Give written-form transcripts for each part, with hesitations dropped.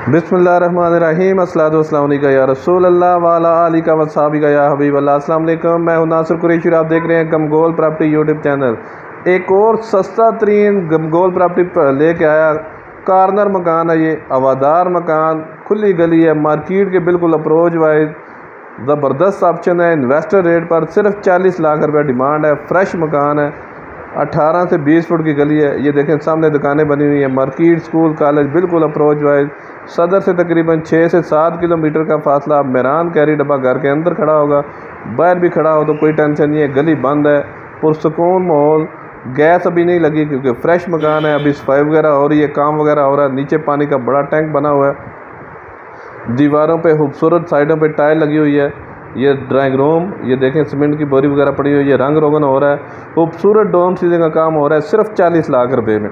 बिस्मिल्लाहिर्रहमानिर्रहीम अस्सलातु वस्सलामु अलैका या रसूल अल्लाह वाला आलिका वसहाबिका या हबीब अल्लाह। अस्सलाम वालेकुम, मैं हूं नासिर कुरैशी और आप देख रहे हैं गमगोल प्रॉपर्टी यूट्यूब चैनल। एक और सस्ता तरीन गमगोल प्रॉपर्टी लेके आया। कॉर्नर मकान है, ये हवादार मकान, खुली गली है, मार्केट के बिल्कुल अप्रोच वाइज ज़बरदस्त ऑप्शन है। इन्वेस्टर रेट पर सिर्फ 40 लाख रुपये डिमांड है। फ्रेश मकान है, 18 से 20 फुट की गली है। ये देखें सामने दुकानें बनी हुई हैं, मार्केट, स्कूल, कॉलेज बिल्कुल अप्रोच वाइज। सदर से तकरीबन 6 से 7 किलोमीटर का फासला। मेहरान कैरी डब्बा घर के अंदर खड़ा होगा, बाहर भी खड़ा हो तो कोई टेंशन नहीं है। गली बंद है, पुरसकून माहौल। गैस अभी नहीं लगी क्योंकि फ्रेश मकान है, अभी सफाई वगैरह हो रही है, काम वगैरह हो रहा है। नीचे पानी का बड़ा टैंक बना हुआ है। दीवारों पे खूबसूरत साइडों पे टाइल लगी हुई है। ये ड्राइंग रूम, ये देखें सीमेंट की बोरी वगैरह पड़ी हुई है, ये रंग रोगन हो रहा है। खूबसूरत डोम सीलिंग का काम हो रहा है सिर्फ 40 लाख रुपए में।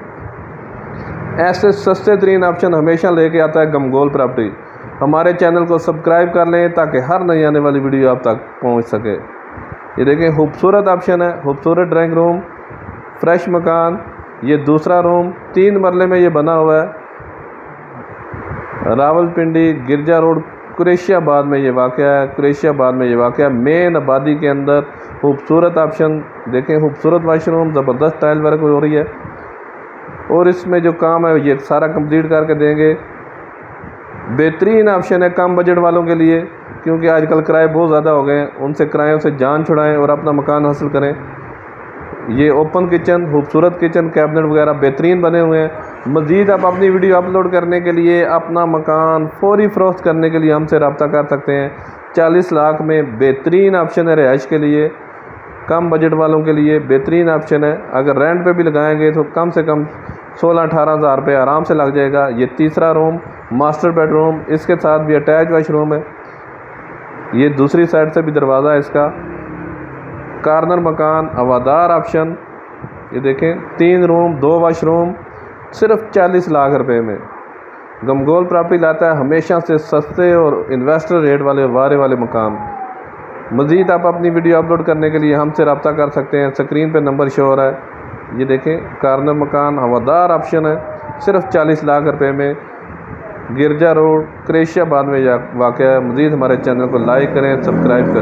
ऐसे सस्ते तरीन ऑप्शन हमेशा लेके आता है गमगोल प्रॉपर्टी। हमारे चैनल को सब्सक्राइब कर लें ताकि हर नई आने वाली वीडियो आप तक पहुंच सके। ये देखें खूबसूरत ऑप्शन है, खूबसूरत ड्राइंग रूम, फ्रेश मकान। ये दूसरा रूम 3 मरले में ये बना हुआ है। रावलपिंडी गिरजा रोड कुरैशियाबाद में ये वाक़या है। कुरैशियाबाद में ये वाक़या मेन आबादी के अंदर। खूबसूरत ऑप्शन देखें, खूबसूरत वाशरूम, ज़बरदस्त टाइल वर्क हो रही है। और इसमें जो काम है ये सारा कंप्लीट करके देंगे। बेहतरीन ऑप्शन है कम बजट वालों के लिए, क्योंकि आजकल किराए बहुत ज़्यादा हो गए हैं। उनसे किरायों से जान छुड़ाएं और अपना मकान हासिल करें। ये ओपन किचन, खूबसूरत किचन, कैबिनेट वगैरह बेहतरीन बने हुए हैं। मज़ीद आप अपनी वीडियो अपलोड करने के लिए, अपना मकान फौरी फ़रोख्त करने के लिए हमसे रब्ता कर सकते हैं। 40 लाख में बेहतरीन ऑप्शन है रिहाइश के लिए, कम बजट वालों के लिए बेहतरीन ऑप्शन है। अगर रेंट पे भी लगाएंगे तो कम से कम 16-18 हज़ार रुपये आराम से लग जाएगा। ये तीसरा रूम मास्टर बेडरूम, इसके साथ भी अटैच वाशरूम है। ये दूसरी साइड से भी दरवाज़ा है इसका। कॉर्नर मकान, हवादार ऑप्शन। ये देखें 3 रूम 2 वाशरूम, सिर्फ 40 लाख रुपए में। गमगोल प्रॉपर्टी लाता है हमेशा से सस्ते और इन्वेस्टर रेट वाले वारे वाले मकान। मज़ीद आप अपनी वीडियो अपलोड करने के लिए हमसे रब्ता कर सकते हैं। स्क्रीन पे नंबर शो हो रहा है। ये देखें कॉर्नर मकान, हवादार ऑप्शन है, सिर्फ 40 लाख रुपए में। गिरजा रोड कुरैशियाबाद में वाक़या है। मज़ीद हमारे चैनल को लाइक करें, सब्सक्राइब करें।